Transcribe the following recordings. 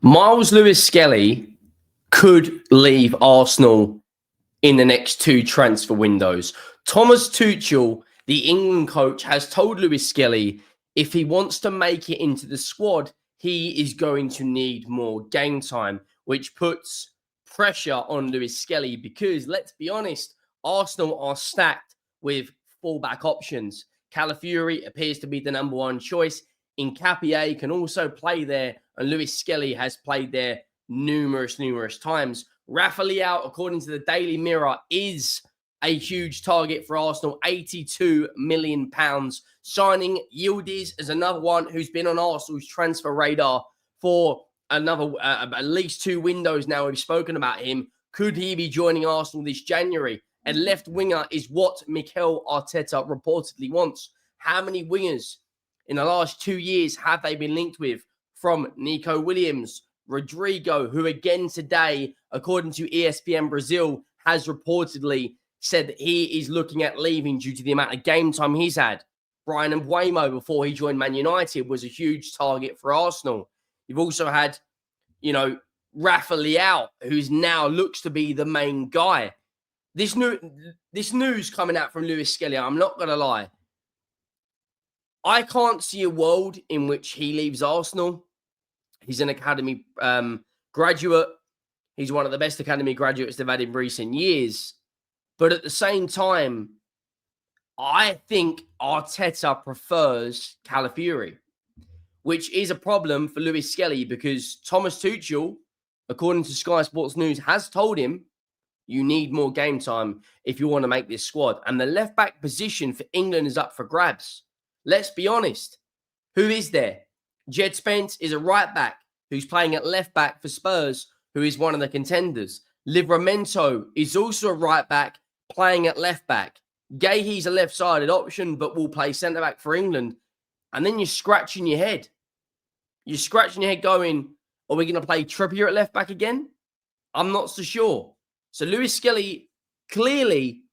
Miles Lewis-Skelly could leave Arsenal in the next two transfer windows. Thomas Tuchel, the England coach, has told Lewis-Skelly if he wants to make it into the squad, he is going to need more game time, which puts pressure on Lewis-Skelly because, let's be honest, Arsenal are stacked with fullback options. Calafiori appears to be the number one choice. Nkapie can also play there, and Lewis-Skelly has played there numerous times. Rafael Leao, according to the Daily Mirror, is a huge target for Arsenal, £82 million. Signing Yildiz as another one who's been on Arsenal's transfer radar for another at least two windows now. We've spoken about him. Could he be joining Arsenal this January? A left winger is what Mikel Arteta reportedly wants. How many wingers in the last 2 years have they been linked with? From Nico Williams, Rodrigo, who again today, according to ESPN Brazil, has reportedly said that he is looking at leaving due to the amount of game time he's had. Brian Mbeumo, before he joined Man United, was a huge target for Arsenal. You've also had, Rafael Leao, who's now looks to be the main guy. This news coming out from Lewis-Skelly, I'm not going to lie. I can't see a world in which he leaves Arsenal. He's an academy graduate. He's one of the best academy graduates they've had in recent years. But at the same time, I think Arteta prefers Calafiori, which is a problem for Lewis-Skelly because Thomas Tuchel, according to Sky Sports News, has told him you need more game time if you want to make this squad. And the left-back position for England is up for grabs. Let's be honest. Who is there? Jed Spence is a right-back who's playing at left-back for Spurs, who is one of the contenders. Livramento is also a right-back playing at left-back. Gahey's a left-sided option, but will play centre-back for England. And then you're scratching your head. You're scratching your head going, are we going to play Trippier at left-back again? I'm not so sure. So Lewis-Skelly clearly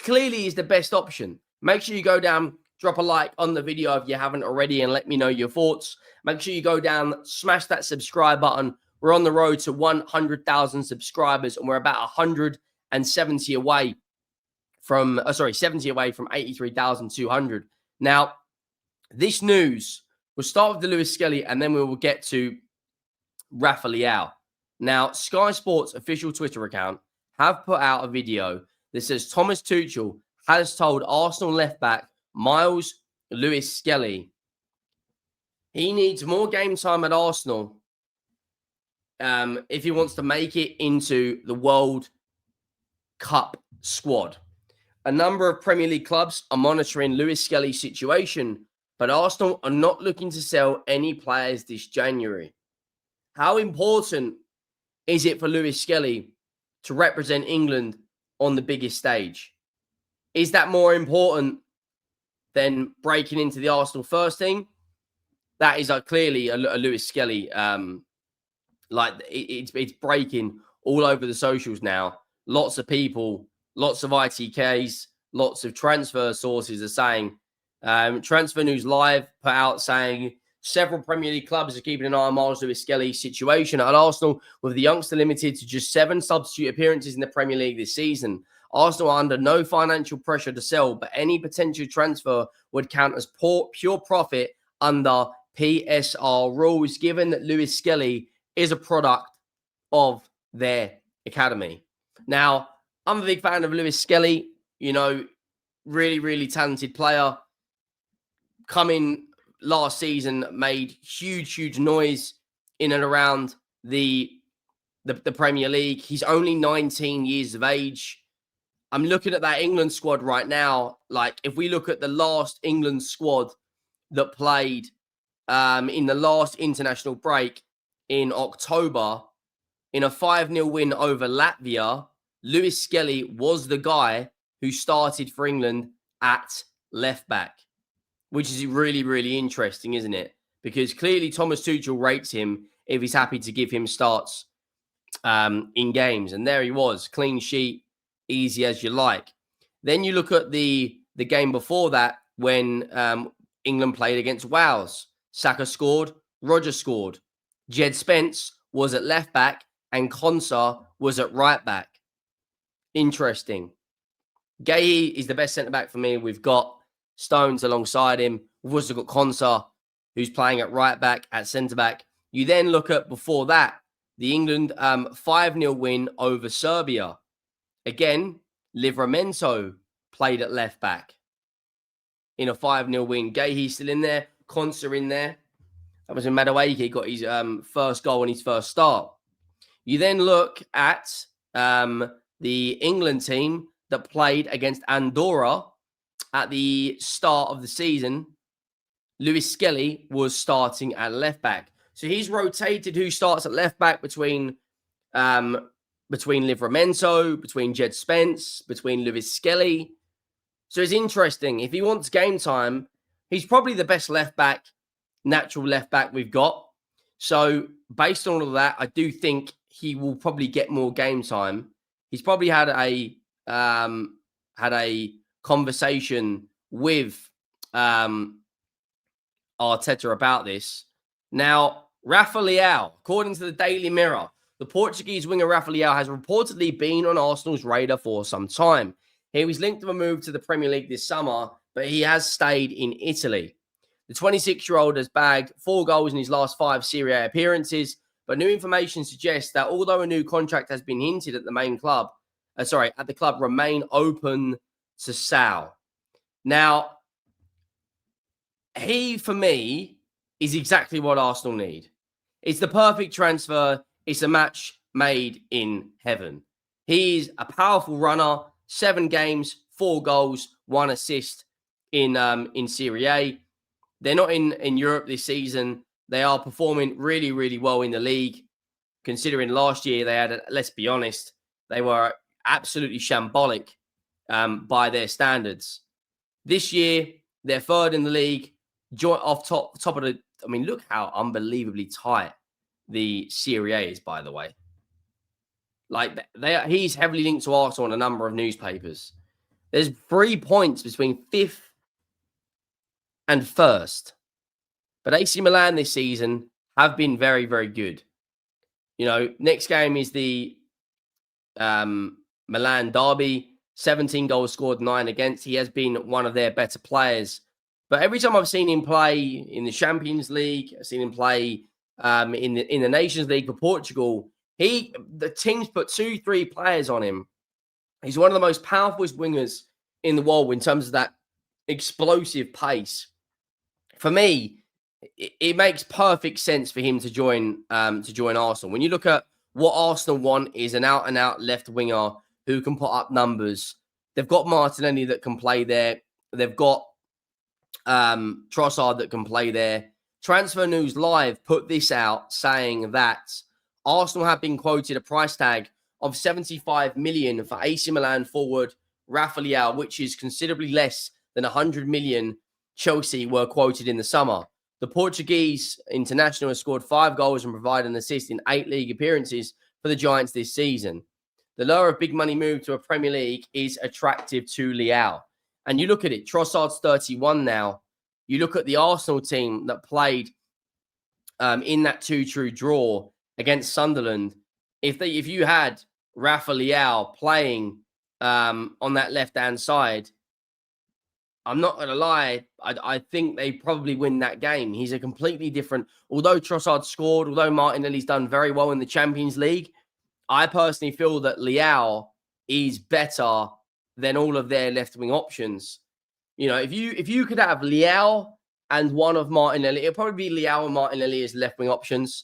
is the best option. Make sure you go down, drop a like on the video if you haven't already, and let me know your thoughts. Make sure you go down, smash that subscribe button. We're on the road to 100,000 subscribers, and we're about 170 away from, 70 away from 83,200. Now, this news, we'll start with the Lewis-Skelly, and then we will get to Rafael Leao. Now, Sky Sports' official Twitter account have put out a video that says Thomas Tuchel has told Arsenal left-back Miles Lewis-Skelly he needs more game time at Arsenal if he wants to make it into the World Cup squad. A number of Premier League clubs are monitoring Lewis-Skelly's situation, but Arsenal are not looking to sell any players this January. How important is it for Lewis-Skelly to represent England on the biggest stage? Is that more important than breaking into the Arsenal first team? That is clearly a Lewis-Skelly. It's breaking all over the socials now. Lots of people, lots of ITKs, lots of transfer sources are saying. Transfer News Live put out saying several Premier League clubs are keeping an eye on Miles Lewis-Skelly's situation at Arsenal, with the youngster limited to just 7 substitute appearances in the Premier League this season. Arsenal are under no financial pressure to sell, but any potential transfer would count as pure profit under PSR rules, given that Lewis-Skelly is a product of their academy. Now, I'm a big fan of Lewis-Skelly, really talented player. Coming last season, made huge noise in and around the Premier League. He's only 19 years of age. I'm looking at that England squad right now. Like, if we look at the last England squad that played in the last international break in October, in a 5-0 win over Latvia, Lewis-Skelly was the guy who started for England at left back, which is really interesting, isn't it? Because clearly Thomas Tuchel rates him if he's happy to give him starts in games. And there he was, clean sheet, easy as you like. Then you look at the game before that when England played against Wales. Saka scored, Roger scored. Jed Spence was at left back and Konsa was at right back. Interesting. Gay is the best centre back for me. We've got Stones alongside him. We've also got Konsa, who's playing at right back, at centre back. You then look at, before that, the England 5-0 win over Serbia. Again, Livramento played at left back in a 5-0 win. Gay's still in there. Konsa in there. That was in Madueke. Got his first goal and his first start. You then look at the England team that played against Andorra at the start of the season. Lewis-Skelly was starting at left back. So he's rotated who starts at left back between Livramento, between Jed Spence, between Lewis-Skelly. So it's interesting. If he wants game time, he's probably the best left back, natural left back we've got. So based on all of that, I do think he will probably get more game time. He's probably had a conversation with Arteta about this. Now, Rafael Leao, according to the Daily Mirror, the Portuguese winger Rafael Leao has reportedly been on Arsenal's radar for some time. He was linked to a move to the Premier League this summer, but he has stayed in Italy. The 26-year-old has bagged 4 goals in his last 5 Serie A appearances, but new information suggests that although a new contract has been hinted at the club remain open to sale. Now, he, for me, is exactly what Arsenal need. It's the perfect transfer. It's a match made in heaven. He's a powerful runner, 7 games, 4 goals, 1 assist in Serie A. They're not in Europe this season. They are performing really, really well in the league. Considering last year they had, let's be honest, they were absolutely shambolic by their standards. This year, they're 3rd in the league, joint off top of the. I mean, look how unbelievably tight the Serie A is, by the way. Like he's heavily linked to Arsenal on a number of newspapers. There's 3 points between 5th and 1st. But AC Milan this season have been very, very good. You know, next game is the Milan derby. 17 goals scored, 9 against. He has been one of their better players. But every time I've seen him play in the Champions League, I've seen him play in the Nations League for Portugal, the team's put 2-3 players on him. He's one of the most powerful wingers in the world in terms of that explosive pace. For me, it makes perfect sense for him to join Arsenal. When you look at what Arsenal want, is an out-and-out left winger who can put up numbers. They've got Martinelli that can play there. They've got Trossard that can play there. Transfer News Live put this out saying that Arsenal have been quoted a price tag of 75 million for AC Milan forward Rafael Leao, which is considerably less than 100 million Chelsea were quoted in the summer. The Portuguese international has scored 5 goals and provided an assist in 8 league appearances for the Giants this season. The lure of big money move to a Premier League is attractive to Leao. And you look at it, Trossard's 31 now. You look at the Arsenal team that played in that 2-2 draw against Sunderland. If you had Rafael Leao playing on that left-hand side, I'm not going to lie, I think they probably win that game. He's a completely different. Although Trossard scored, although Martinelli's done very well in the Champions League, I personally feel that Leao is better than all of their left-wing options. You know, if you could have Leao and one of Martinelli, it'll probably be Leao and Martinelli as left-wing options,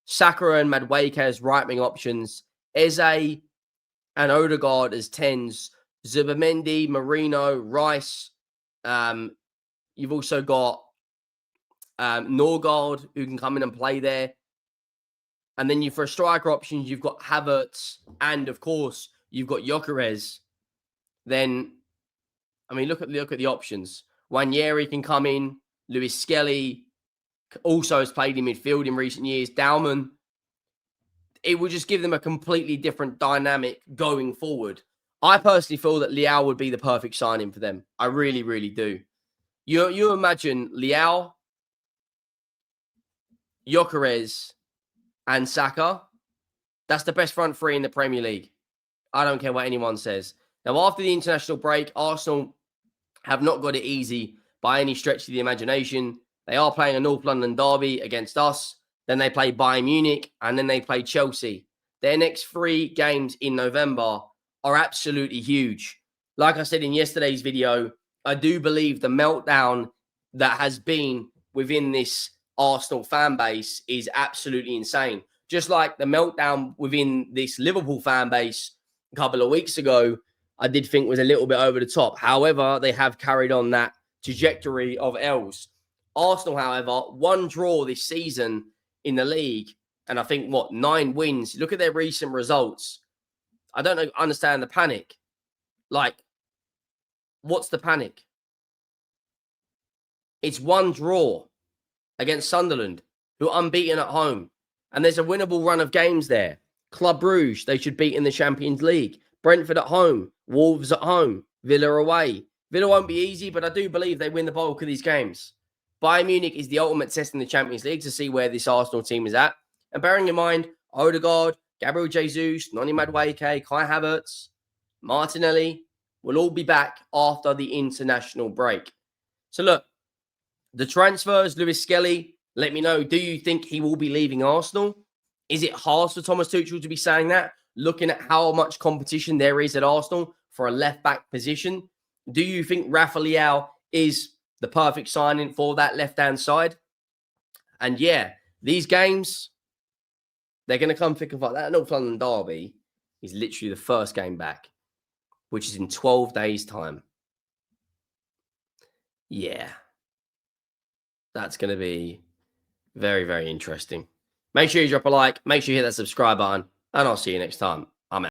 Saka and Madueke as right-wing options, Eze and Odegaard as 10s, Zubimendi, Marino, Rice. You've also got Norgard, who can come in and play there. And then for striker options, you've got Havertz, and of course, you've got Gyökeres. Then, I mean, look at the options. Wanyeri can come in. Lewis-Skelly also has played in midfield in recent years. Dauman. It would just give them a completely different dynamic going forward. I personally feel that Leao would be the perfect signing for them. I really, really do. You imagine Leao, Gyökeres, and Saka, that's the best front three in the Premier League. I don't care what anyone says. Now, after the international break, Arsenal have not got it easy by any stretch of the imagination. They are playing a North London derby against us. Then they play Bayern Munich, and then they play Chelsea. Their next 3 games in November are absolutely huge. Like I said in yesterday's video, I do believe the meltdown that has been within this Arsenal fan base is absolutely insane. Just like the meltdown within this Liverpool fan base a couple of weeks ago, I did think was a little bit over the top. However, they have carried on that trajectory of L's. Arsenal, however, 1 draw this season in the league, and I think, 9 wins. Look at their recent results. I don't understand the panic. Like, what's the panic? It's 1 draw against Sunderland, who are unbeaten at home. And there's a winnable run of games there. Club Brugge, they should beat in the Champions League. Brentford at home. Wolves at home. Villa away. Villa won't be easy, but I do believe they win the bulk of these games. Bayern Munich is the ultimate test in the Champions League to see where this Arsenal team is at. And bearing in mind, Odegaard, Gabriel Jesus, Noni Madueke, Kai Havertz, Martinelli will all be back after the international break. So look, the transfers, Lewis-Skelly, let me know, do you think he will be leaving Arsenal? Is it harsh for Thomas Tuchel to be saying that, looking at how much competition there is at Arsenal for a left-back position? Do you think Rafael Leao is the perfect signing for that left-hand side? And yeah, these games, they're going to come thick and fast. That North London derby is literally the first game back, which is in 12 days' time. Yeah. That's going to be very, very interesting. Make sure you drop a like. Make sure you hit that subscribe button. And I'll see you next time.